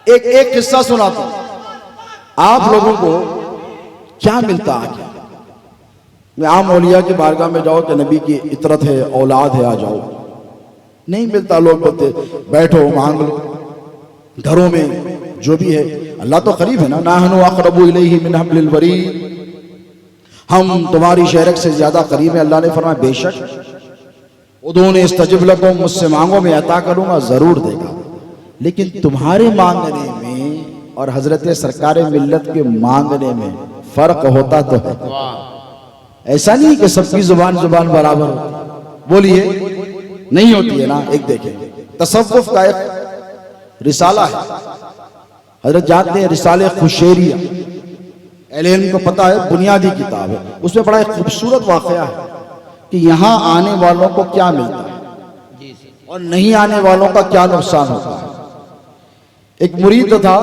एक किस्सा सुनाता हूं, आप लोगों को क्या मिलता आगे। मैं आम औलिया की बारगाह में जाओ कि नबी की इतरत है, औलाद है, आ जाओ, नहीं मिलता। लोग बोलते बैठो मांग लो, घरों में जो भी है। अल्लाह तो करीब है ना, नाहनु अक़रबु इलैहि मिन हब्लिल वरीद, हम तुम्हारी शहरक से ज्यादा करीब है। अल्लाह ने फरमाया बेशक उदूनी इस्तजिब लकुम, मुझसे मांगो मैं अता करूंगा, जरूर देगा। लेकिन तुम्हारे मांगने में और हजरत सरकार मिल्लत के मांगने में फर्क होता तो है। ऐसा नहीं कि सबकी जुबान बराबर होती, बोलिए नहीं होती है ना। एक देखें तसव्वुफ का एक रिसाला है, हजरत जानते हैं रिसाले खुशेरिया, अहले इल्म को पता है, बुनियादी किताब है। उसमें बड़ा एक खूबसूरत वाकया है कि यहाँ आने वालों को क्या मिलता है और नहीं आने वालों का क्या नुकसान होता है। एक मुरीद था,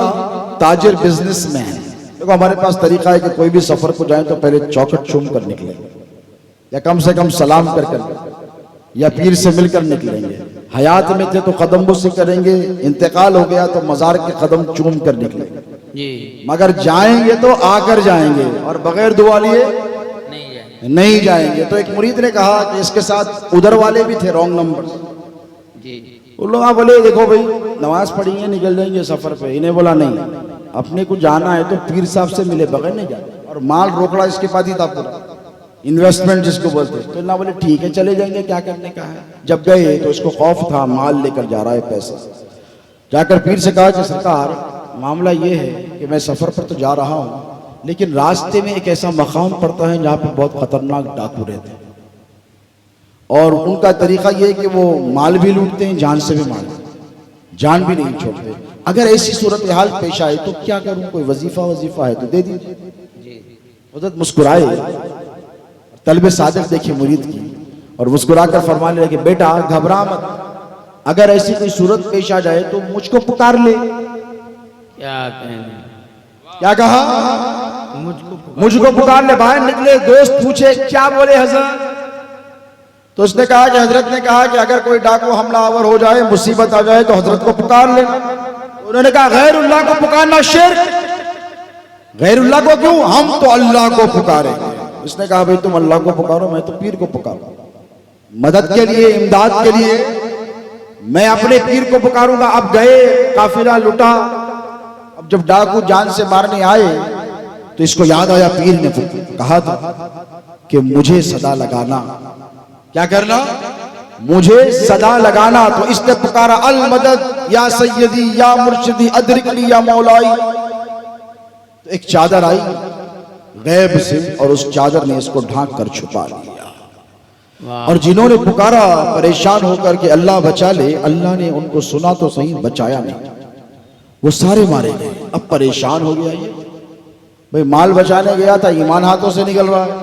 ताजिर, बिजनेसमैन। देखो हमारे पास तरीका है कि कोई भी सफर को जाए तो पहले चौखट चूम कर निकले, या कम से कम सलाम कर या पीर से मिलकर निकलेंगे। हयात में थे तो कदम बुसी करेंगे, इंतकाल हो गया तो मजार के कदम चूम कर निकलेंगे। मगर जाएंगे तो आकर जाएंगे और बगैर दुआ लिए नहीं जाएंगे। तो एक मुरीद ने कहा कि इसके साथ उधर वाले भी थे, रॉन्ग नंबर। उन लोग बोले देखो भाई नमाज पढ़ेंगे निकल जाएंगे सफर पे। इन्हें बोला नहीं, अपने को जाना है तो पीर साहब से मिले बगैर नहीं जाना। और माल रोकड़ा इसके पास ही था पूरा, इन्वेस्टमेंट जिसको बोलते। तो ना बोले ठीक है चले जाएंगे, क्या करने का है। जब गए तो इसको खौफ था, माल लेकर जा रहा है, पैसा। जाकर पीर से कहा कि सरकार मामला ये है कि मैं सफर पर तो जा रहा हूँ, लेकिन रास्ते में एक ऐसा मकाम पड़ता है जहाँ पे बहुत खतरनाक डाकू रहते हैं और उनका तरीका ये है कि वो माल भी लूटते हैं, जान से भी मारते हैं, जान भी नहीं छोड़ते। अगर ऐसी सूरत हाल पेश आए तो क्या करूं, कोई वजीफा है तो दे दीजिए। हज़रत मुस्कुराए, तलब सादिक देखिए मुरीद की, और मुस्कुरा कर फरमाने लगे बेटा घबरा मत, अगर ऐसी कोई सूरत पेश आ जाए तो मुझको पुकार ले। क्या कहा, मुझको पुकार ले। बाहर निकले, दोस्त पूछे क्या बोले हजरत। तो उसने कहा कि हजरत ने कहा कि अगर कोई डाकू हमलावर हो जाए, मुसीबत आ जाए तो हजरत को पुकार ले। उन्होंने कहा गैरुल्लाह को पुकारना शिर्क। गैरुल्लाह को क्यों, हम तो अल्लाह को पुकारेंगे। उसने कहा भाई तुम अल्लाह को पुकारो, मैं तो पीर को पुकारूं। मदद के लिए, इमदाद के लिए मैं अपने पीर को पुकारूंगा। अब गए, काफिला लुटा। अब जब डाकू जान से मारने आए तो इसको याद आया पीर ने कहा था कि मुझे सदा लगाना। क्या करना, मुझे सदा लगाना। तो इसने पुकारा अल मदद या सैयदी या मुर्शिदी अदरिकनी या मौलाई। तो एक चादर आई गैब से और उस चादर ने इसको ढांक कर छुपा लिया। और जिन्होंने पुकारा परेशान होकर के अल्लाह बचा ले, अल्लाह ने उनको सुना तो सही, बचाया नहीं। वो सारे मारे गए। अब परेशान हो गया ये भाई, माल बचाने गया था, ईमान हाथों से निकल रहा है।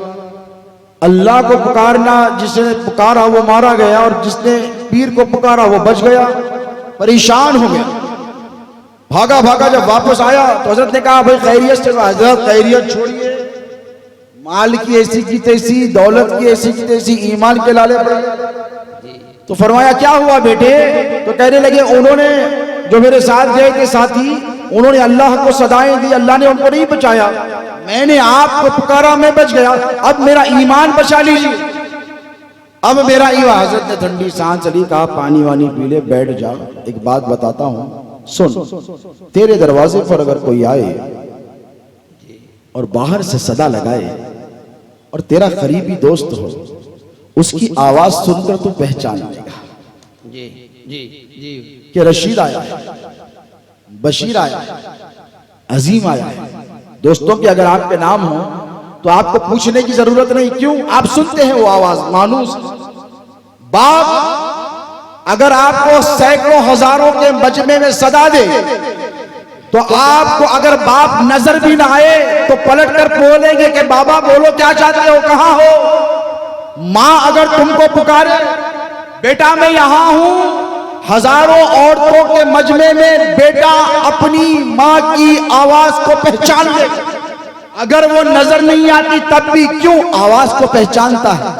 अल्लाह को पुकारना, जिसने पुकारा वो मारा गया और जिसने पीर को पुकारा वो बच गया। परेशान हो गया, भागा भागा। जब वापस आया तो हजरत ने कहा भाई खैरियत से। हजरत खैरियत छोड़िए, माल की ऐसी की तैसी, दौलत की ऐसी की तैसी, ईमान के लाले पड़े। तो फरमाया क्या हुआ बेटे। तो कहने लगे उन्होंने जो मेरे साथ गए थे साथी, उन्होंने अल्लाह को सदाएं दी, अल्लाह ने उनको नहीं बचाया। मैंने आपको पुकारा, मैं बच गया, अब मेरा ईमान बचा लीजिए। अब मेरा ईमान। हजरत ने ठंडी सांस ली, कहा पानी वानी पी ले, बैठ जा। एक बात बताता हूं, सुन। तेरे दरवाजे पर अगर कोई आए और बाहर से सदा लगाए और तेरा करीबी दोस्त हो, उसकी आवाज सुनकर तू पहचान लेगा जी जी जी कि रशीद आया है, बशीर आया है, अजीम आया है। दोस्तों के अगर आपके नाम हो तो आपको पूछने की जरूरत नहीं, क्यों, आप सुनते हैं वो आवाज मानूस। बाप अगर आपको सैकड़ों हजारों के मजमे में सदा दे तो आपको अगर बाप नजर भी ना आए तो पलट कर बोलेंगे कि बाबा बोलो क्या चाहते हो, कहां हो। मां अगर तुमको पुकारे बेटा मैं यहां हूं, हजारों औरतों के मजमे में बेटा अपनी मां की आवाज को पहचान ले। अगर वो नजर नहीं आती तब भी क्यों आवाज को पहचानता है,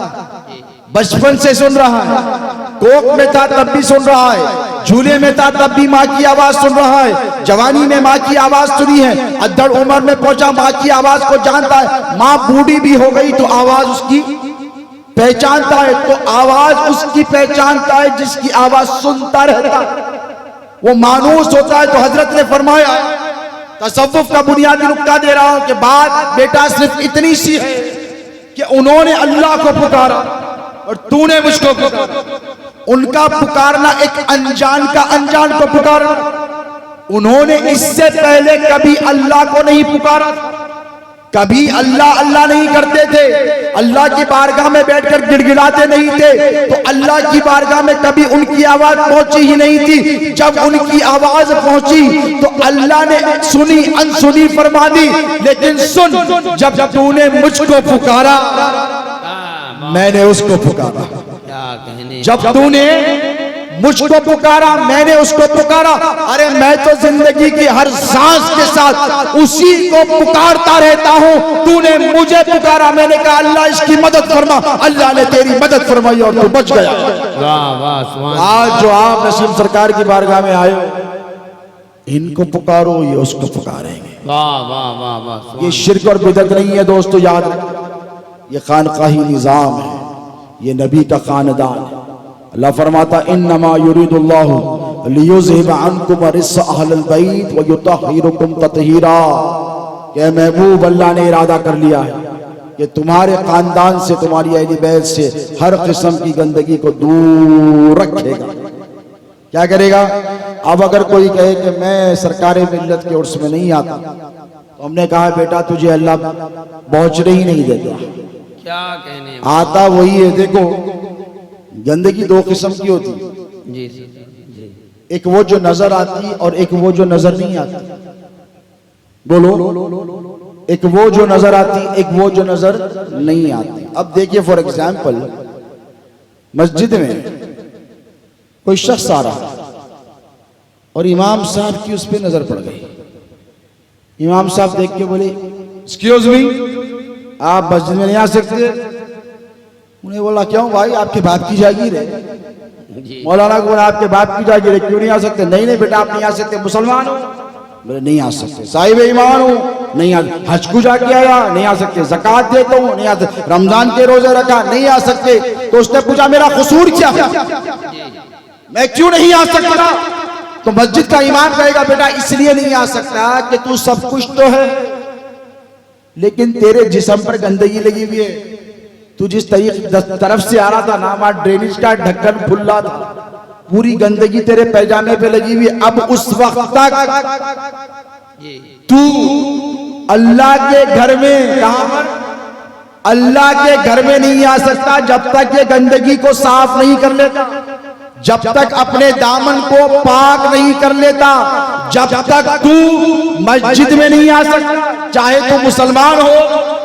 बचपन से सुन रहा है। कोक में था तब भी सुन रहा है, झूले में था तब भी माँ की आवाज सुन रहा है, जवानी में माँ की आवाज सुनी है, अद्धड़ उम्र में पहुंचा माँ की आवाज को जानता है। माँ बूढ़ी भी हो गई तो आवाज उसकी पहचानता है, तो आवाज उसकी पहचानता है जिसकी आवाज सुनता रहता है, वो मानूस होता है। तो हजरत ने फरमाया, तसव्वुफ का बुनियादी नुक्ता दे रहा हूं कि बात बेटा सिर्फ इतनी सी है कि उन्होंने अल्लाह को पुकारा और तूने मुझको पुकारा। उनका पुकारना एक अनजान का अनजान को पुकारा, उन्होंने इससे पहले कभी अल्लाह को नहीं पुकारा, कभी अल्लाह अल्लाह नहीं करते थे, अल्लाह की बारगाह में बैठकर गिड़गिड़ाते नहीं थे, तो अल्लाह की बारगाह में कभी उनकी आवाज पहुंची ही नहीं थी। जब उनकी आवाज पहुंची तो अल्लाह ने सुनी, अनसुनी फरमा दी। लेकिन सुन, जब तूने मुझको पुकारा मैंने उसको पुकारा, जब तूने मुझको पुकारा मैंने उसको पुकारा। अरे मैं तो जिंदगी की हर सांस के साथ उसी को पुकारता रहता हूँ। तूने मुझे पुकारा, मैंने कहा अल्लाह इसकी मदद फरमा, अल्लाह ने तेरी मदद फरमाई और तू बच गया। आज जो आप नसीम सरकार की बारगाह में आए हो, इनको पुकारो, ये उसको पुकारेंगे। ये शिर्क और बिदअत नहीं है दोस्तों, याद रखो, ये खानकाही निजाम है, ये नबी का खानदान है। अल्लाह फरमाता, इन्नमा युरीदुल्लाहु लियुज़हिबा अन्कुम रिस्स अहलिल बैत व युतहिरुकुम तत्हीरा। कि महबूब अल्लाह ने इरादा कर लिया है कि तुम्हारे खानदान से, तुम्हारी अहले बैत से हर किस्म की गंदगी को दूर रखेगा। क्या करेगा? अब अगर कोई कहे कि मैं सरकारे मिल्लत के उर्स में नहीं आता, तो हमने कहा बेटा तुझे अल्लाह पहुंचने ही नहीं देता। क्या कहने आता वही है। देखो, गंदगी दो किस्म की होती है, जी जी, एक वो जो नजर आती और एक वो जो नजर नहीं आती। बोलो, एक वो जो नजर आती, एक वो जो नजर नहीं आती। अब देखिए, फॉर एग्जाम्पल, मस्जिद में कोई शख्स आ रहा और इमाम साहब की उस पर नजर पड़ गई। इमाम साहब देख के बोले, एक्सक्यूज मी, आप मस्जिद में नहीं आ सकते। उन्हें बोला, क्यों भाई, आपके बाप की जागीर है। मौलाना को बोला, आपके बाप की जागीर है, क्यों नहीं आ सकते? नहीं नहीं बेटा, आप नहीं आ सकते, मुसलमान हो। बोले नहीं आ सकते। साहिब ईमान हूं, नहीं आ। हज को जाके आया, नहीं आ सकते। ज़कात देता हूं, नहीं आ सकते। रमजान के रोजे रखा, नहीं आ सकते। तो उसने पूछा, मेरा कसूर क्या है, मैं क्यों नहीं आ सकता? तो मस्जिद का इमाम कहेगा, बेटा इसलिए नहीं आ सकता कि तू सब कुछ तो है, लेकिन तेरे जिस्म पर गंदगी लगी हुई है। तू जिस तरफ से आ रहा था ना, वहां ड्रेनेज का ढक्कन खुला था, पूरी गंदगी तेरे पैजामे पे लगी हुई। अब उस वक्त तक तू अल्लाह के घर में, कहां पर? अल्लाह के घर में नहीं आ सकता जब तक ये गंदगी को साफ नहीं कर लेता, जब तक अपने दामन को पाक नहीं कर लेता, जब तक तू मस्जिद में नहीं आ सकता। चाहे तू मुसलमान हो,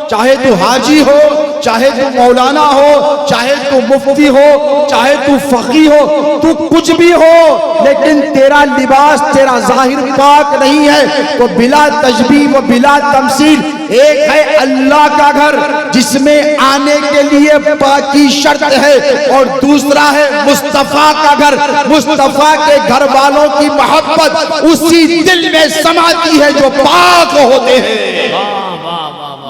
चाहे तू हाजी हो, चाहे तू मौलाना हो, चाहे तू मुफ्ती हो, चाहे तू फकीह हो, तू कुछ भी हो, लेकिन तेरा लिबास, तेरा जाहिर पाक नहीं है, तो बिला तशबीह व बिला तमसील एक है अल्लाह का घर जिसमें आने के लिए पाकी शर्त है, और दूसरा है मुस्तफा का घर। मुस्तफा के घर वालों की मोहब्बत उसी दिल में समाती है जो पाक होते हैं।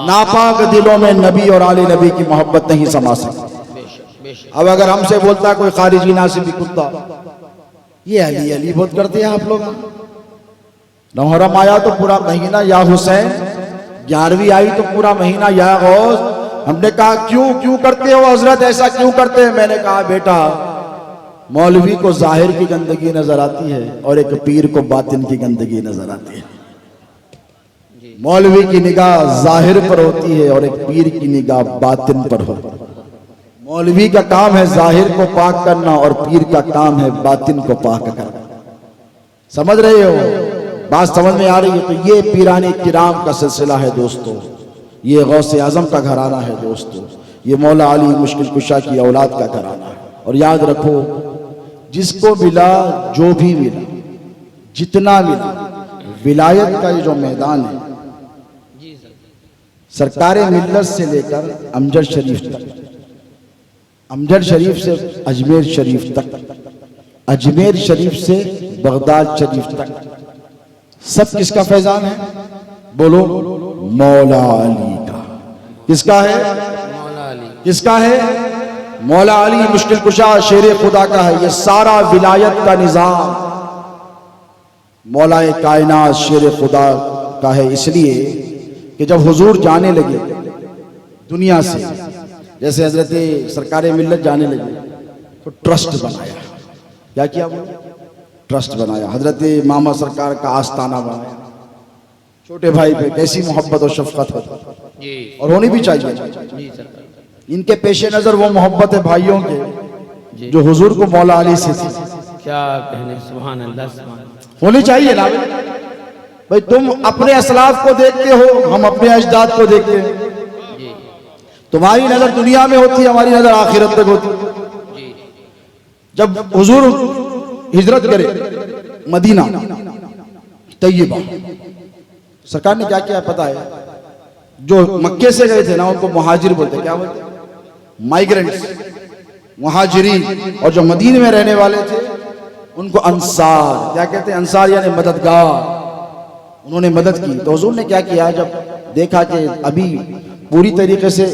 नापाक दिलों में नबी और आले नबी की मोहब्बत नहीं समा सकती। अब अगर हमसे बोलता कोई खारिजी नासिबी कुत्ता, ये अली अली बहुत करते हैं आप लोग। मुहर्रम आया तो पूरा महीना या हुसैन, 11वीं आई तो पूरा महीना या गौस। हमने कहा क्यों करते हो हजरत, ऐसा क्यों करते हैं? मैंने कहा बेटा, मौलवी को जाहिर की गंदगी नजर आती है और एक पीर को बातिन की गंदगी नजर आती है। मौलवी की निगाह जाहिर पर होती है और एक पीर की निगाह बातिन पर होती है। मौलवी का काम है जाहिर को पाक करना और पीर का काम है बातिन को पाक करना। समझ रहे हो? बात समझ में आ रही है? तो ये पीराने किराम का सिलसिला है दोस्तों, ये गौसे आजम का घराना है दोस्तों, ये मौला अली मुश्किल कुशा की औलाद का घराना है। और याद रखो, जिसको मिला, जो भी मिला, जितना मिला, विलायत का ये जो मैदान है, सरकारे मिल्लत से लेकर अमजद शरीफ तक, अमजद शरीफ से अजमेर शरीफ तक, अजमेर शरीफ से बगदाद शरीफ तक सब किसका फैजान है? बोलो, मौला अली का। किसका है? मौला अली। किसका है? मौला अली मुश्किल कुशा शेर खुदा का है। ये सारा विलायत का निजाम मौला कायनात शेर खुदा का है, इसलिए कि जब हुजूर जाने लगे दुनिया से, जैसे हजरत सरकार मिल्लत जाने लगे तो ट्रस्ट बनाया। क्या किया? वो ट्रस्ट बनाया। हजरत मामा सरकार का आस्थाना बनाया। छोटे भाई पे कैसी मोहब्बत और शफकत है, जी, और होनी भी चाहिए। जी सरकार। इनके पेशे नजर वो मोहब्बत है भाइयों के जी। जो हुजूर को मौला अली से थी। क्या कहने, सुभान अल्लाह, सुभान अल्लाह। होनी चाहिए ना भाई। तुम अपने असलाफ को देखते हो, हम अपने अजदाद को देखते हैं। जी, तुम्हारी नजर दुनिया में होती है, हमारी नजर आखिरत तक होती है। जी, जब हुजूर हिजरत करे मदीना तैयबा, सरकार ने क्या किया पता है? जो मक्के से गए थे ना उनको मुहाजिर बोलते। क्या बोलते? माइग्रेंट्स, मुहाजिरीन। और जो मदीने में रहने वाले थे उनको अंसार। क्या कहते हैं? अंसार यानी मददगार। उन्होंने मदद की। तो हुजूर ने क्या किया, जब देखा कि अभी पूरी तरीके से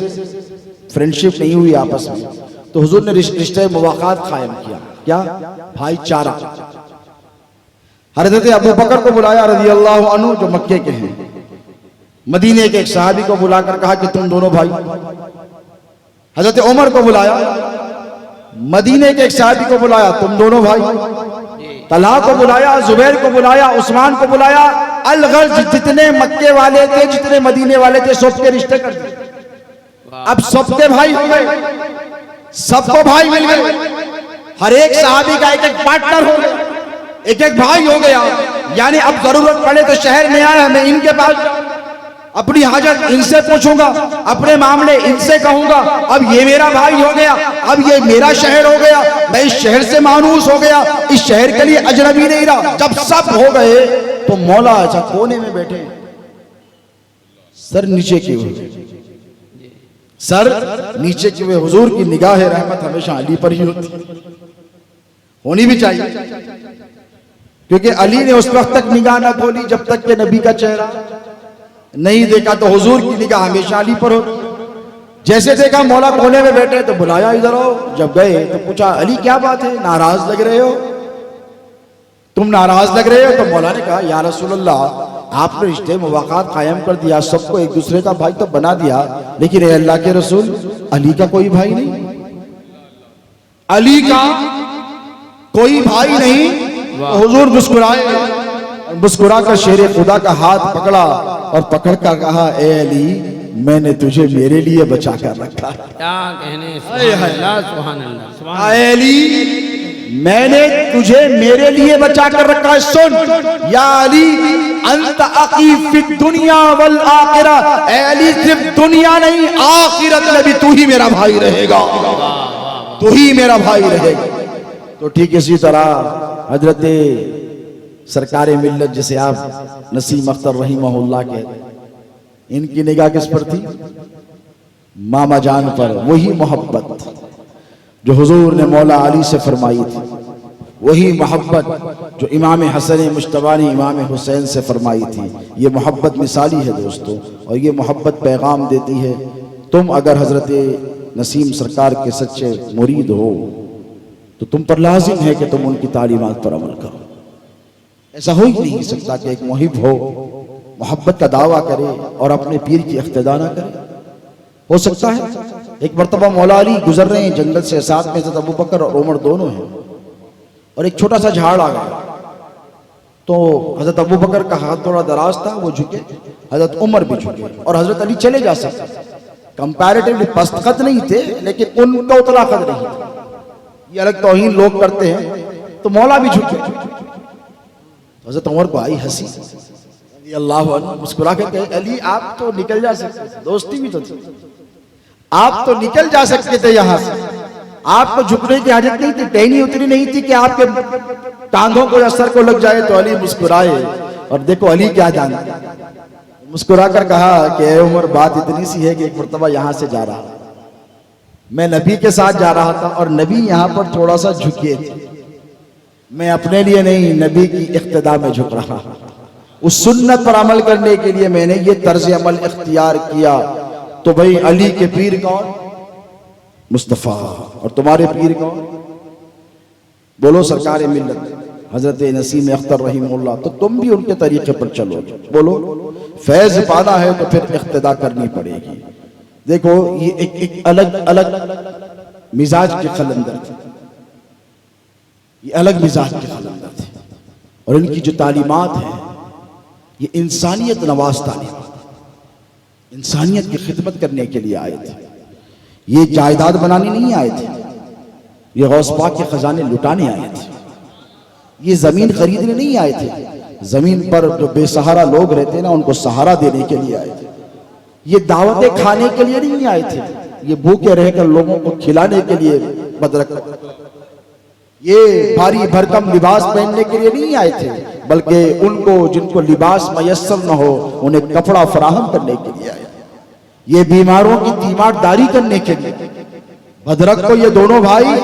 फ्रेंडशिप नहीं हुई आपस में, तो हुजूर ने रिश्ते मुवाक़ात कायम किया। क्या? भाईचारा। हज़रत अबू बकर को बुलाया रज़ी अल्लाह अन्हु, जो मक्के के हैं। मदीने के एक सहाबी को बुलाकर कहा कि तुम दोनों भाई। हज़रत उमर को बुलाया। मदीने के एक सहाबी को बुलाया, तुम दोनों भाई। तलहा को बुलाया, जुबैर को बुलाया, उस्मान को बुलाया। अलगर्ज जितने मक्के वाले थे, जितने मदीने वाले थे, सबके रिश्ते कर दिए। अब सबके भाई हो गए, सबको भाई मिल गए। हर एक सहाबी का एक एक पार्टनर हो गया, एक एक भाई हो गया। यानी अब जरूरत पड़े तो शहर में आया, मैं इनके पास अपनी हाजत इनसे पूछूंगा, अपने मामले इनसे कहूंगा। अब ये मेरा भाई हो गया, अब ये मेरा शहर हो गया, मैं इस शहर से मानूस हो गया, इस शहर के लिए अजनबी नहीं रहा। जब सब हो गए तो मौला अच्छा कोने में बैठे, सर नीचे किए हुए, सर नीचे किए हुए। हुजूर की निगाह रहमत हमेशा अली पर ही होनी भी चाहिए, क्योंकि अली ने उस वक्त तक निगाह न खोली जब तक के नबी का चेहरा नहीं देखा। तो हुजूर की निगाह हमेशा अली पर हो। जैसे देखा मौला कोने में बैठे तो बुलाया, इधर आओ। जब गए तो पूछा, अली क्या बात है, नाराज लग रहे हो, तुम नाराज लग रहे हो? तो मौला ने कहा, या रसूलल्लाह, आपने रिश्ते मुवाक़ात कायम कर दिया, सबको एक दूसरे का भाई तो बना दिया, लेकिन अल्लाह के रसूल, अली का कोई भाई नहीं, अली का कोई भाई नहीं। तो हुजूर मुस्कुराए, मुस्कुरा कर शेर खुदा का हाथ पकड़ा और पकड़ कर कहा, ए अली, मैंने तुझे मेरे लिए बचा कर रखा। क्या कहने, सुभान अल्लाह, सुभान अल्लाह, सुभान अल्लाह। ए अली, मैंने तुझे मेरे लिए बचा कर रखा है। सुन या अली, अंत अकी फिद दुनिया वल आखिरा। ए अली, सिर्फ दुनिया नहीं, आखिरत में भी तू ही मेरा भाई रहेगा, तू ही मेरा भाई रहेगा। तो ठीक इसी तरह हजरत सरकार मिल्लत, जिसे आप नसीम अख्तर रहीमहुल्लाह के, इनकी निगाह किस पर थी? मामा जान पर। वही मोहब्बत जो हुजूर ने मौला अली से फरमाई थी, वही मोहब्बत जो इमाम हसन मुश्तबा ने इमाम हुसैन से फरमाई थी। ये मोहब्बत मिसाली है दोस्तों, और ये मोहब्बत पैगाम देती है, तुम अगर हजरत नसीम सरकार के सच्चे मुरीद हो तो तुम पर लाजिम है कि तुम उनकी तालीमात पर अमल करो। ऐसा हो ही नहीं सकता कि एक मुहिब हो, मोहब्बत का दावा करे और अपने पीर की इख्तिदा ना करे। हो सकता है एक मरतबा मौला अली गुजर रहे हैं जंगल से, साथ में हज़रत अबू बकर और उमर दोनों हैं, और एक छोटा सा झाड़ आ गया। तो हज़रत अबू बकर का हाथ थोड़ा दराज था, वो झुके, हज़रत उमर भी झुके, और हज़रत अली चले जा सकते। कंपैरेटिवली पस्त कद नहीं थे, लेकिन उनका उतना कद नहीं था। ये अलग तौहीन लोग करते हैं। तो मौला भी झुके। हज़रत उमर को आई हंसी, अल्लाह अन्हु मुस्कुरा कर कहे, अली आप तो निकल जा सकते थे, दोस्ती भी तो थी, आप तो निकल जा सकते थे यहाँ से, आपको झुकने की हाजत नहीं थी, टहनी उतनी नहीं थी कि आपके टांगों को या सर को लग जाए। तो अली मुस्कुराए, और देखो अली क्या जानते, मुस्कुरा कर कहा कि ए उमर, बात इतनी सी है कि एक मरतबा यहाँ से जा रहा, मैं नबी के साथ जा रहा था, और नबी यहाँ पर थोड़ा सा झुके थे, मैं अपने लिए नहीं नबी की इख्तिदा में झुक रहा हूं। उस सुन्नत पर अमल करने के लिए मैंने ये तर्ज अमल इख्तियार किया। तो भाई अली के पीर कौन? मुस्तफ़ा। और तुम्हारे पीर कौन? बोलो सरकार मिल्लत हजरत नसीम अख्तर रहीमुल्लाह। तो तुम भी उनके तरीके पर चलो। बोलो फैज पाना है तो फिर इख्तिदा करनी पड़ेगी। देखो ये एक अलग अलग मिजाज के खलंदर थे, ये अलग मिजाज के खलंदर थे। और इनकी जो तालीमात है ये इंसानियत नवाज तालीमात, इंसानियत की खिदमत करने के लिए आए थे। ये जायदाद बनाने नहीं आए थे, ये गौस पाक के खजाने लुटाने आए थे। ये जमीन खरीदने नहीं आए थे, जमीन पर जो बेसहारा लोग रहते हैं ना उनको सहारा देने के लिए आए थे। ये दावतें खाने के लिए नहीं आए थे, ये भूखे रहकर लोगों को खिलाने के लिए बदरक। ये भारी भरकम लिबास पहनने के लिए नहीं आए थे, बल्कि उनको जिनको लिबास मयस्सर न हो उन्हें कपड़ा फराहम करने के लिए आए। ये बीमारों की तीमारदारी करने के लिए। भद्रक को ये दोनों भाई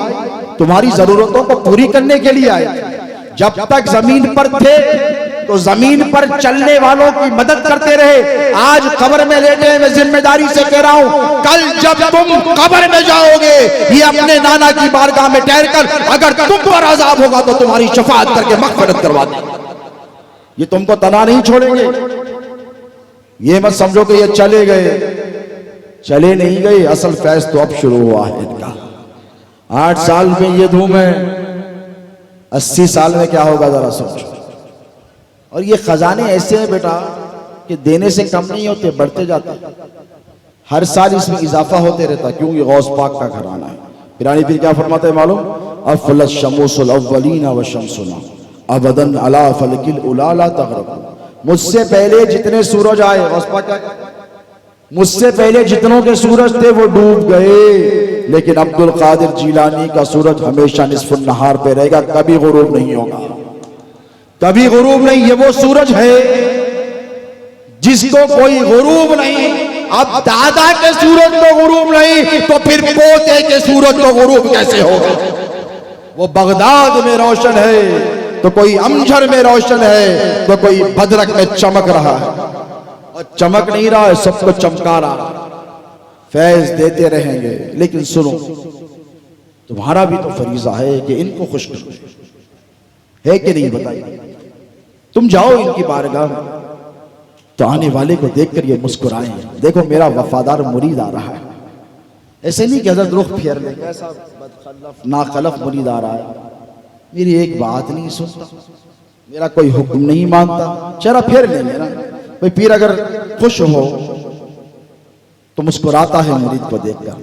तुम्हारी जरूरतों को पूरी करने के लिए आए। जब तक जमीन पर थे तो जमीन पर चलने वालों की मदद करते रहे। आज कब्र में लेटे मैं जिम्मेदारी से कह रहा हूं, कल जब तुम कब्र में जाओगे ये अपने नाना की बारगाह में ठहरकर अगर तुम पर अजाब होगा तो तुम्हारी शफाअत करके मग़फ़िरत करवा देंगे। ये तुमको तना नहीं छोड़ेंगे। ये मत समझो कि ये चले गए, चले नहीं गए। असल फैज तो अब शुरू हुआ है इनका। 8 साल में ये धूम है, 80 साल में क्या होगा जरा सोचो। और ये खजाने ऐसे हैं बेटा कि देने से कम नहीं होते, बढ़ते जाते। हर साल इसमें इजाफा होते रहता, क्योंकि गौस पाक का घराना है। पिरानी पीर क्या फरमाते हैं मालूम? अफलत शमूसुल अव्वलीना व शमसुना अबदन अला फलकिल उला ला तग़रब। मुझसे पहले जितने सूरज आए, गौस पाक क्या, मुझसे पहले जितनों के सूरज थे वो डूब गए, लेकिन अब्दुल कादिर जीलानी का सूरज हमेशा निस्फ़ुन नहार पे रहेगा, कभी गुरूब नहीं होगा, कभी गुरूब नहीं। ये वो सूरज है जिसको कोई गुरूब नहीं। अब दादा के सूरज को गुरूब नहीं तो फिर पोते के सूरज को गुरूब कैसे होगा? वो बगदाद में रोशन है तो कोई अमझर में रोशन है तो कोई भद्रक में चमक रहा है। और चमक नहीं रहा है, सबको चमका रहा। फैज देते रहेंगे, लेकिन सुनो तुम्हारा भी तो फरीजा है कि इनको खुश करो, है कि नहीं बताइए। तुम जाओ इनकी बारगाह तो आने वाले को देखकर ये मुस्कुराएं, देखो मेरा वफादार मुरीद आ रहा है। ऐसे नहीं कि हज़रत रुख फेर ले, कैसा बदखलफ नाखलफ मुरीद आ रहा है, मेरी एक बात नहीं सुनता, मेरा कोई हुक्म नहीं मानता। चेहरा फेर लेंगे ना भाई। पीर अगर खुश हो तो मुस्कुराता है मुरीद को देखकर,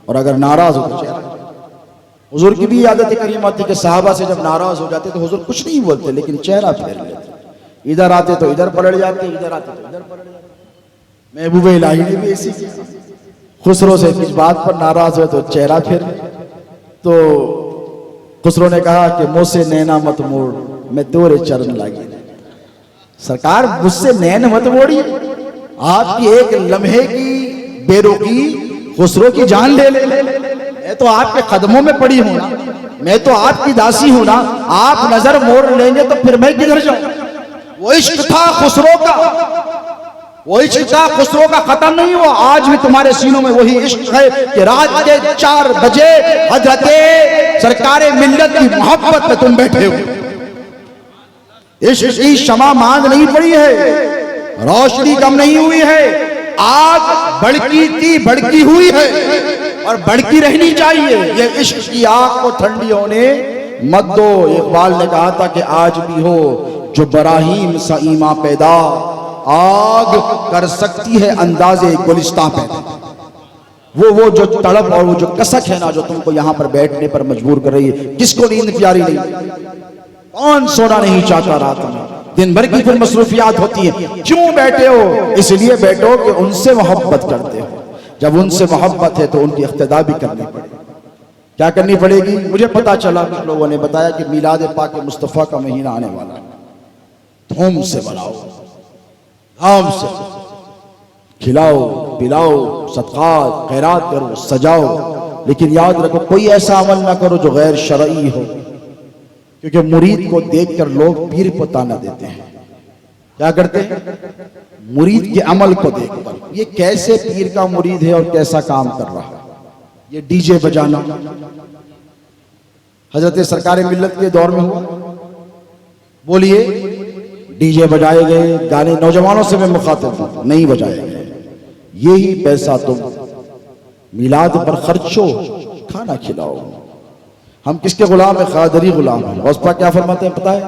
और अगर नाराज हो तो चेहरा। हुजूर की भी आदत करीमा थी कि साहबा से जब नाराज हो जाते तो हुजूर कुछ नहीं बोलते, लेकिन चेहरा फेर लेते। इधर आते तो इधर पलट जाते, इधर आते तो इधर पलट जाते। महबूब इलाही ने भी ऐसी किया। खुसरो से किस बात पर नाराज हुए तो चेहरा फेर। तो खुसरो ने कहा कि मुझसे नैना मत मोड़, मैं तेरे चरण लागी। सरकार मुझसे नैन मत मोड़ी, आपकी एक लम्हे की बेरुखी खुसरो की जान ले ले। मैं तो आपके कदमों में पड़ी हूं ना, मैं तो आपकी दासी हूं ना। आप नजर मोड़ लेंगे तो फिर मैं किधर जाऊं? वो इश्क था खुसरो का, वो इश्क था खुसरो का, खत्म नहीं हुआ। आज भी तुम्हारे सीनों में वही इश्क है कि रात के 4 बजे हजरते सरकारे मिल्लत की मोहब्बत में तुम बैठे हो। इश्क की शमा मांद नहीं पड़ी है, रोशनी कम नहीं हुई है, आग भड़की थी भड़की हुई है और भड़की रहनी चाहिए। ये इश्क की आग को ठंडी होने मत दो। इकबाल ने कहा था कि आज भी हो जो बराहीम सा ईमा पैदा, आग कर सकती है अंदाजे गुलिस्तां पैदा। वो जो तड़प और वो जो कसक है ना, जो तुमको यहां पर बैठने पर मजबूर कर रही है। किसको नींद प्यारी नहीं? कौन सोना नहीं चाहता रात में? दिन भर की फिर मसरूफियात होती है, क्यों बैठे हो? इसलिए बैठो कि उनसे मोहब्बत करते हो। जब उनसे मोहब्बत है तो उनकी इख्तिदा भी करनी पड़ेगी। क्या करनी पड़ेगी? मुझे पता चला, कुछ लोगों ने बताया कि मिलाद पाक मुस्तफ़ा का महीना आने वाला है। धूम से बनाओ, धाम से खिलाओ पिलाओ, सदक़ात खैरात करो, सजाओ, लेकिन याद रखो कोई ऐसा अमल ना करो जो गैर शरई हो, क्योंकि मुरीद को देखकर लोग पीर को ताना देते हैं। क्या करते हैं? मुरीद के अमल को देखकर, ये कैसे पीर का मुरीद है और कैसा काम कर रहा है। ये डीजे बजाना हजरत सरकार मिल्लत के दौर में हुआ। बोलिए, डीजे बजाए गए, गाने, नौजवानों से मैं मुखातिब हूं, नहीं बजाए गए। यही पैसा तुम मिलाद पर खर्चो, खाना खिलाओ। हम किसके गुलाम है? खादरी गुलाम है। गौसपा क्या फरमाते हैं पता है?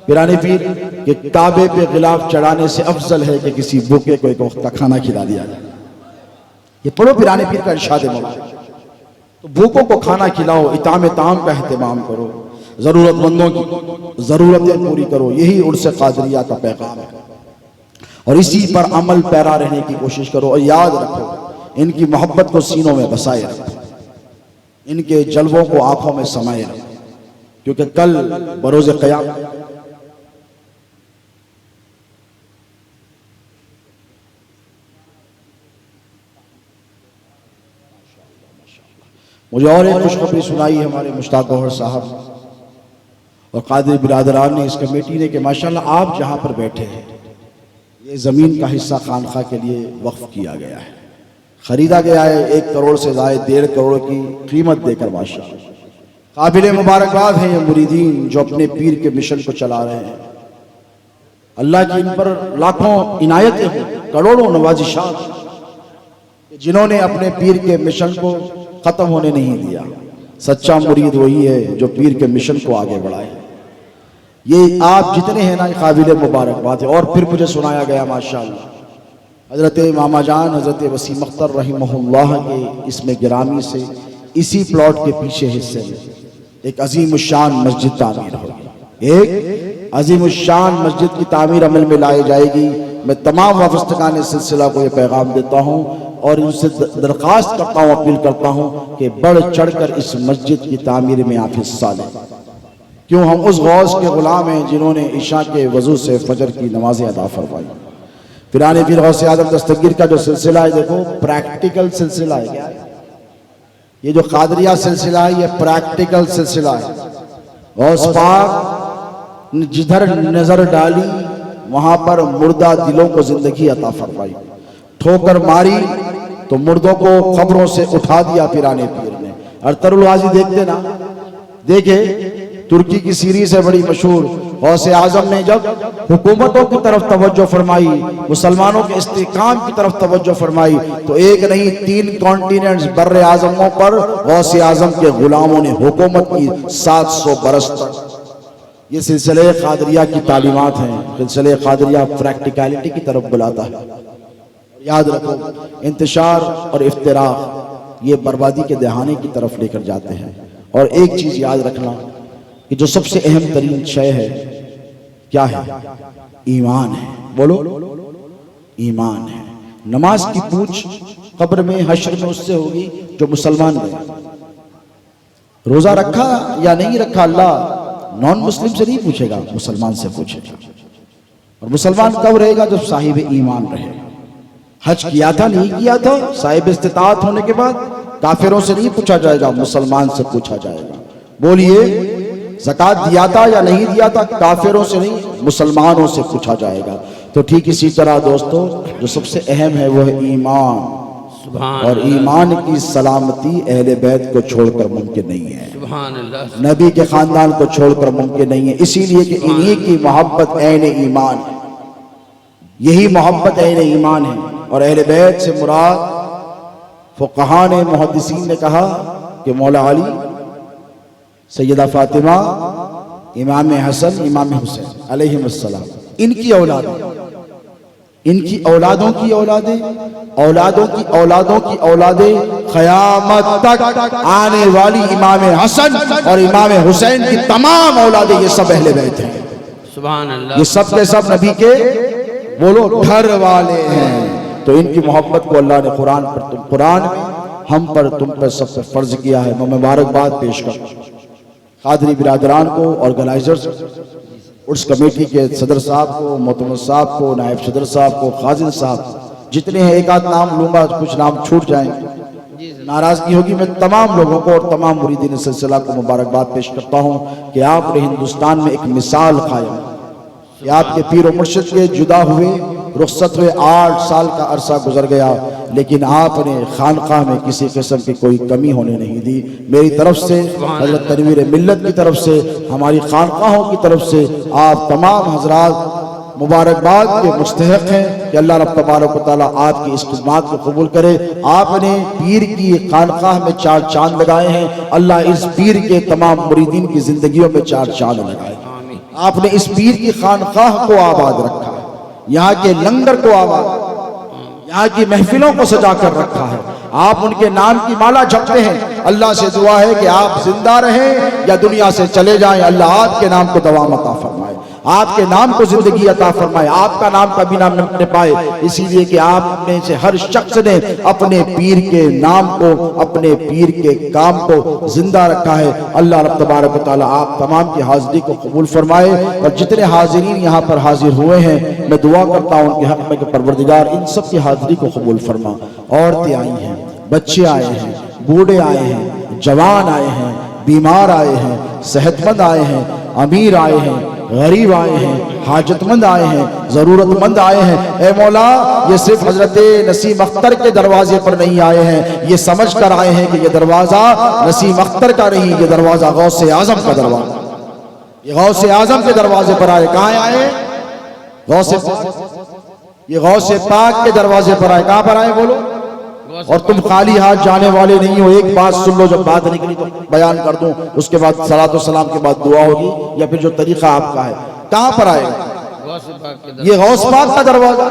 पिराने पीर कि काबे पे गिलाफ चढ़ाने से अफजल है कि किसी भूखे को एक वक्त का खाना खिला दिया जाए। ये पढ़ो पिराने पीर का इरशाद है। तो भूखों को खाना खिलाओ, इताम ताम का एहतमाम करो, जरूरतमंदों की जरूरतें पूरी करो। यही उर्स कादरिया का पैगाम है और इसी पर अमल पैरा रहने की कोशिश करो। और याद रखो, इनकी मोहब्बत को सीनों में बसाए रखो, इनके जलवों को आंखों में समाये रखो, क्योंकि कल बरोज़ क़यामत मुझे और एक खुशखबरी सुनाई है हमारे मुश्ताक गौहर साहब और कादिर बिरादरान ने, इस कमेटी ने, कि माशाल्लाह आप जहाँ पर बैठे हैं ये ज़मीन का हिस्सा खानखा के लिए वक्फ किया गया है, ख़रीदा गया है 1 करोड़ से ज़ायद 1.5 करोड़ की कीमत देकर। माशाल्लाह काबिल मुबारकबाद हैं ये मुरीदीन जो अपने पीर के मिशन को चला रहे हैं। अल्लाह की इन पर लाखों इनायतें हैं, करोड़ों नवाजिशात, जिन्होंने अपने पीर के मिशन को खत्म होने नहीं दिया। सच्चा मुरीद वही है जो पीर के मिशन को आगे बढ़ाए। ये आप जितने हैं ना, काबिल मुबारकबाद है। और फिर मुझे सुनाया गया माशाअल्लाह हजरत मामा जान हजरत वसीम अख्तर रहमहुल्लाह के इसमें गिरामी से इसी प्लॉट के पीछे हिस्से में एक अजीम शान मस्जिद तामीर होगी। एक अजीम शान मस्जिद की तामीर अमल में लाई जाएगी। मैं तमाम वाबस्तगान सिलसिला को ये पैगाम देता हूँ और उनसे दरख्वास्त करता हूँ, अपील करता हूँ कि बढ़ चढ़कर इस मस्जिद की तामीर में आप हिस्सा लें। क्यों? हम उस गौस के गुलाम हैं जिन्होंने इशा के वजू से फजर की नमाजें अदा फरमाई। पिराने पीर गौसे आज़म दस्तगीर का जो सिलसिला है, देखो प्रैक्टिकल सिलसिला है। क्या ये जो कादरिया सिलसिला है, ये प्रैक्टिकल सिलसिला है। गौस पाक ने जिधर नजर डाली वहां पर मुर्दा दिलों को जिंदगी अता फरमाई। ठोकर मारी तो मुर्दों को कब्रों से उठा दिया पिराने पीर ने। अरतरुल गाजी देखते ना, देखे तुर्की की सीरीज है बड़ी मशहूर। गौसे आजम ने जब हुकूमतों की तरफ तवज्जो फरमाई, मुसलमानों के इस्तेकाम की तरफ तवज्जो फरमाई, तो एक नहीं 3 कॉन्टिनेंट्स बर्रे आजमों पर गौसे आजम के गुलामों ने हुकूमत की 700 बरस तक। ये सिलसिले कादरिया की तालीमात हैं। सिलसिले कादरिया प्रैक्टिकलिटी की तरफ बुलाता है। याद रखो, इंतशार और इफ्तिराक ये बर्बादी के दहाने की तरफ लेकर जाते हैं। और एक चीज याद रखना कि जो सबसे अहम तरीन शय है, क्या है? ईमान है। बोलो, ईमान है। नमाज की पूछ कब्र में, हश्र में उससे होगी जो मुसलमान रहे। रोजा रखा या नहीं रखा, अल्लाह नॉन मुस्लिम से नहीं पूछेगा, मुसलमान से पूछेगा। और मुसलमान कब रहेगा? जब साहिब ईमान रहेगा। हज किया था नहीं किया था, साहिब इस्तिताअत होने के बाद काफिरों से नहीं पूछा जाएगा, मुसलमान से पूछा जाएगा। बोलिए, ज़कात दिया था या नहीं दिया था, काफिरों से नहीं, मुसलमानों से पूछा जाएगा। तो ठीक इसी तरह दोस्तों, जो सबसे अहम है वो है ईमान। और ईमान की सलामती अहले बैत को छोड़कर मुमकिन नहीं है, नबी के खानदान को छोड़कर मुमकिन नहीं है। इसीलिए कि इन्हीं की मोहब्बत ऐन ईमान है, यही मोहब्बत ऐन ईमान है। और अहले बैत से मुराद फुक़हा ने, मुहद्दिसीन ने कहा कि मौला अली, सैयदा फातिमा, इमाम हसन, इमाम हुसैन अलैहिमुस्सलाम, इनकी औलाद, इनकी औलादों की औलादें, औलादों की औलादों की औलादें, क़यामत तक आने वाली इमाम हसन और इमाम हुसैन की तमाम औलादें, ये सब अहले बैत हैं। सुभान अल्लाह। ये सब के सब नबी के, बोलो, घर वाले हैं। तो इनकी मोहब्बत को अल्लाह ने कुरान में हम पर, तुम पर, सब पर फर्ज किया है। मैं मुबारकबाद पेश कर कादरी बिरादरान को, ऑर्गेनाइजर्स, उर्स कमेटी के सदर साहब को, मोहतरम साहब को, नायब सदर साहब को, खाजिन साहब, जितने हैं, एक आध नाम लूंगा, कुछ नाम छूट जाएंगे। जी सर। नाराजगी होगी। मैं तमाम लोगों को और तमाम मुरीदीन सिलसिला को मुबारकबाद पेश करता हूँ कि आपने हिंदुस्तान में एक मिसाल कायम कि आपके पीर और मुर्शिद के जुदा हुए, रुखसत हुए 8 साल का अरसा गुजर गया, लेकिन आपने खानकाह में किसी किस्म की कोई कमी होने नहीं दी। मेरी तरफ से, हज़रत तनवीर मिल्लत की तरफ से, हमारी खानकाहों की तरफ से आप तमाम हजरात मुबारकबाद के मुस्तहक हैं कि अल्लाह रब तबारक व तआला आपकी इस खिदमत को कबूल करे। आपने पीर की खानकाह में 4 चांद लगाए हैं, अल्लाह इस पीर के तमाम मुरीदीन की जिंदगियों में 4 चांद लगाए। आपने इस पीर की खानकाह को आबाद रखा है, यहाँ के लंगर को आबाद, यहाँ की महफिलों को सजा कर रखा है। आप उनके नाम की माला जपते हैं। अल्लाह से दुआ है कि आप जिंदा रहें या दुनिया से चले जाएं, अल्लाह आपके नाम को दवाम अता फरमाए, आपके नाम को जिंदगी अता फरमाए, आपका नाम कभी ना मिटने पाए। इसीलिए कि आप में से हर शख्स ने अपने पीर के नाम को, अपने पीर के काम को जिंदा रखा है। अल्लाह रब तबारक व तआला आप तमाम की हाजिरी को कबूल फरमाए। और जितने हाजिरीन यहाँ पर हाजिर हुए हैं, मैं दुआ करता हूँ उनके हक में कि परवरदिगार इन सब की हाजिरी को कबूल फरमा। औरतें आई हैं, बच्चे आए हैं, बूढ़े आए हैं, जवान आए हैं, बीमार आए हैं, सेहतमंद आए हैं, अमीर आए हैं, गरीब आए हैं, हाजतमंद आए हैं, जरूरतमंद आए हैं। ए मौला, ये सिर्फ हजरत नसीम अख्तर के दरवाजे पर नहीं आए हैं, ये समझ कर आए हैं कि ये दरवाजा नसीम अख्तर का नहीं, ये दरवाजा गौसे आजम का दरवाजा, ये गौसे आजम के दरवाजे पर आए। कहाँ आए? गौसे पाक, ये गौसे पाक के दरवाजे पर आए। कहाँ पर आए बोलो? और तुम खाली हाथ जाने वाले नहीं हो। एक बात सुन लो, जब बात निकली तो बयान कर दूं, उसके बाद सलातो सलाम के बाद दुआ होगी या फिर जो तरीका आपका है। कहां पर आएगा? ये गौस पाक का दरवाजा,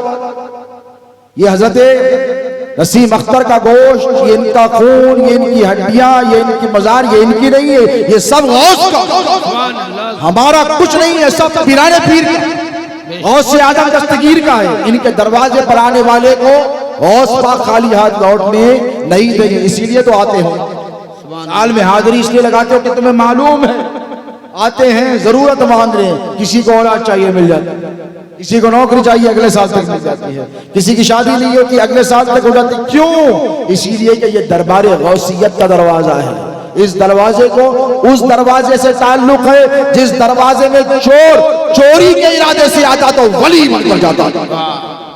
ये हजरत नसीम अख्तर का गोश्त, ये इनका खून, ये इनकी हड्डियां, ये इनकी मजार, ये इनकी नहीं है, ये सब गौस का, हमारा कुछ नहीं है, सब पीराने पीर का, गौस आजम दस्तगीर का है। इनके दरवाजे पर आने वाले को गौस पाक खाली हाथ लौटने नहीं देंगे। इसीलिए तो आते हो, साल में हाजिरी इसलिए लगाते हो कि तुम्हें मालूम है आते हैं, जरूरत मान रहे हैं, किसी को औलाद चाहिए मिल जाती है, किसी को नौकरी चाहिए अगले साल तक मिल जाती है, किसी की शादी नहीं होती अगले साल तक हो जाती। क्यों? इसीलिए कि ये दरबार गौसियत का दरवाजा है। इस दरवाजे को, उस दरवाजे से ताल्लुक है जिस दरवाजे में चोर चोरी के इरादे से आता तो वली बनकर जाता था।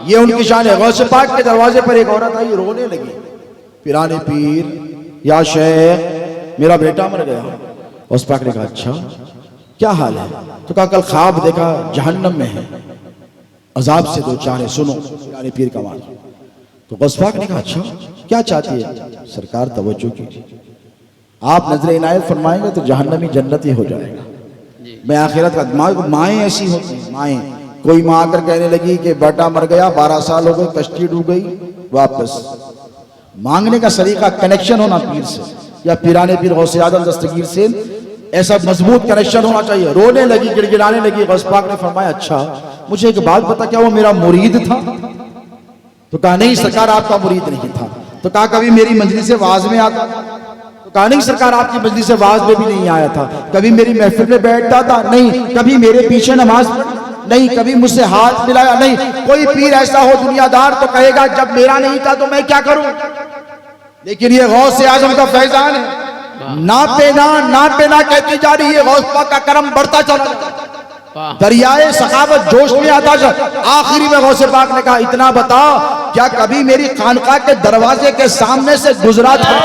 ये उनकी शान है। गौसे पाक के दरवाजे पर एक औरत आई, रोने लगी, पिराने पीर या शेख, मेरा बेटा मर गया। गौस पाक ने कहा अच्छा क्या हाल है? तो कहा कल ख्वाब देखा जहन्नम में है, अजाब से दो चार है, सुनो। पिराने पीर का मान। तो गौस पाक ने कहा अच्छा क्या चाहती है? सरकार तवज्जो कीजिए, आप नजर इनायत फरमाएंगे तो जहन्नमी जन्नती हो जाएगा। मैं आखिरत का, माएँ ऐसी होती हैं, माएँ, कोई माँ आकर कहने लगी कि बेटा मर गया, 12 साल हो गए, कश्ती डूब गई, वापस मांगने का सलीका, कनेक्शन होना पीर से या पीराने पीर गौसे आजम दस्तगीर से, ऐसा मजबूत कनेक्शन होना चाहिए। रोने लगी, गिड़गिड़ाने लगी। गौस पाक ने फरमाया अच्छा मुझे एक बात बता, क्या वो मेरा मुरीद था? तो कहा नहीं सरकार आपका मुरीद नहीं था। तो कहा कभी मेरी मजलिस से वाज में आता? तो कहा नहीं सरकार आपकी मजलिस से वाज में भी नहीं आया था। कभी मेरी महफिल में बैठता था? नहीं। कभी मेरे पीछे नमाज नहीं, कभी मुझसे हाथ मिलाया नहीं। कोई पीर ऐसा हो दुनियादार तो कहेगा जब मेरा नहीं था तो मैं क्या करूं, लेकिन ये गौसे आजम का फैजान है। नापे ना कहती जा रही है, गौस पाक का करम बढ़ता चला, दरियाए सखावत जोश में आता चला। आखिरी में गौसे पाक ने कहा इतना बता, क्या कभी मेरी खानकाह के दरवाजे के सामने से गुजरा था?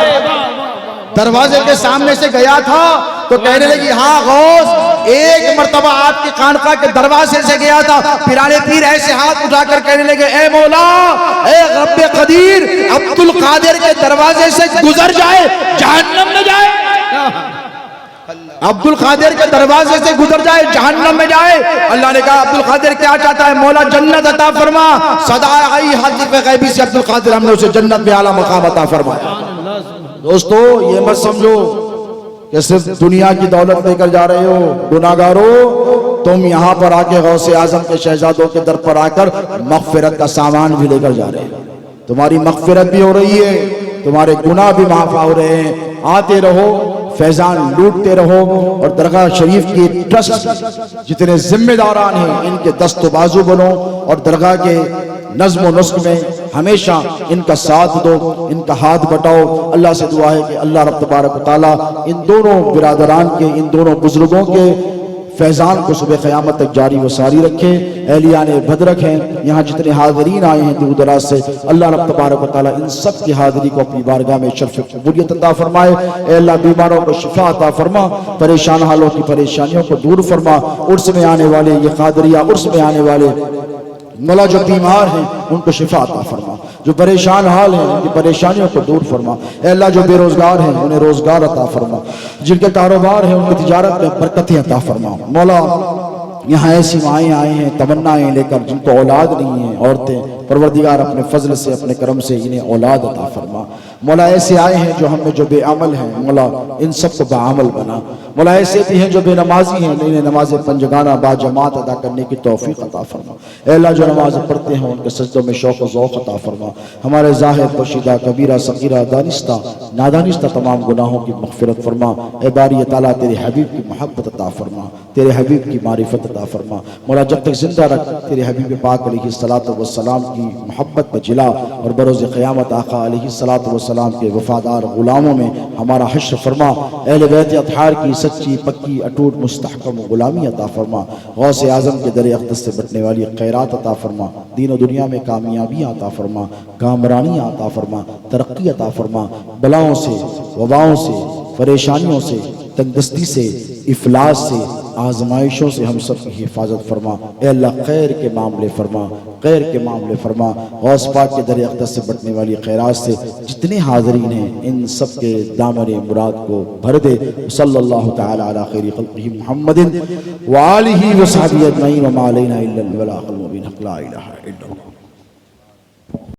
दरवाजे के सामने से गया था? तो कहने लगी हाँ गौस, एक मर्तबा आपकी खानकाह के दरवाजे से गया था। पिराने पीर ऐसे हाथ उठाकर कहने लगे ए मौला, ए रब्बे कदीर, अब्दुल कादिर के दरवाजे से गुजर जाए जहन्नम में जाए, अब्दुल कादिर के दरवाजे से गुजर जाए जहन्नम में जाए। अल्लाह ने कहा अब्दुल कादिर क्या चाहता है? मौला जन्नत अता फरमा। सदा आई हाजिर गैबी से अब्दुल कादिर हमने उसे जन्नत में आला मकाम अता फरमाया। दोस्तों ये मत समझो कि सिर्फ दुनिया की दौलत लेकर जा रहे हो, गुनाहगारों, तुम यहाँ पर आके गौसे आजम के शहजादों के दर पर आकर मगफिरत का सामान भी लेकर जा रहे हो। तुम्हारी मगफिरत भी हो रही है, तुम्हारे गुनाह भी माफ हो रहे हैं। आते रहो, फैजान लूटते रहो, और दरगाह शरीफ की ट्रस्ट जितने जिम्मेदारान हैं इनके दस्तो बाजू बनो, और दरगाह के नज्म व नुस्ख में हमेशा इनका साथ दो, इनका हाथ बटाओ। अल्लाह से दुआ है कि अल्लाह रब तबारक व तआला इन दोनों बिरादरान के, इन दोनों बुजुर्गों के फैज़ान को सुबह क़यामत तक जारी व सारी रखे। एहलियान बदरक हैं, यहाँ जितने हाज़रीन आए हैं दूर दराज से, अल्लाह रब तबारक व तआला इन सब की हाज़री को अपनी बारगाह में शर्फ़ क़बूलियत अता फरमाए। ए अल्लाह बीमारों को शिफा अता फरमा, परेशान हालों की परेशानियों को दूर फरमा। उर्स में आने वाले ये क़ादरिया उर्स में आने वाले मौला जो बीमार हैं उनको शिफा अता फरमा, जो परेशान हाल हैं उनकी परेशानियों को दूर फरमा। ए अल्लाह जो बेरोजगार हैं उन्हें रोजगार अता फरमा, जिनके कारोबार हैं उनकी तिजारत में बरकतें अता फरमा। मौला यहाँ ऐसी माएँ आई हैं तमन्नाएँ लेकर जिनको औलाद नहीं है, औरतें, परवरदिगार अपने फजल से अपने करम से इन्हें औलाद अता फरमा। मौला ऐसे आए हैं जो हमें जो बेअमल हैं, मौला इन सब को बाअमल बना। मौला ऐसे भी हैं जो बेनमाजी हैं, इन्हें नमाज पंजगाना बाजमात अदा करने की तौफीक अता फरमा। ए अल्लाह जो नमाज पढ़ते हैं उनके सजदों में शौक़ व ज़ौक़ अता फरमा। हमारे ज़ाहिर पोशीदा कबीरा सगीरा दानिस्ता नादानिस्ता तमाम गुनाहों की मग़फ़िरत फरमा। ए बारी ताला तेरे हबीब की मोहब्बत अता फरमा, तेरे हबीब की मारिफत अता फरमा। मौला जब तक जिंदा रख तेरे हबीब पाक अलैहिस्सलातु वस्सलाम की मोहब्बत में जिला और बरोज़ क़यामत आका अलैहिस्सलातु वस्सलाम के वफ़ादार ग़ुलामों में हमारा हश्र फरमा। अहले बैत अतहार की सच्ची पक्की अटूट मुस्तहकम ग़ुलामी अता फरमा। गौसे आज़म के दर अक़दस से बटने वाली खैरात अता फरमा। दीन और दुनिया में कामयाबियाँ अता फरमा, कामरानियाँ अता फरमा, तरक्की अता फरमा। बलाओं से, वबाओं से, परेशानियों से, तंगदस्ती से, इफलास से, आजमाइशों से हम सब की हिफाजत फरमा। ए अल्लाह खैर के मामले फरमा, खैर के मामले फरमा। गौस पाक के दर अक़दस से बटने वाली खैरात से जितने हाज़रीन हैं इन सब के दामन मुराद को भर दे। सल्लल्लाहु तआला अला खैरि खल्क़िही मुहम्मदिन व आलिही व सहबिही अजमईन व मा अलैना इल्लल बलाग़ुल मुबीन। ला इलाहा इल्लल्लाह।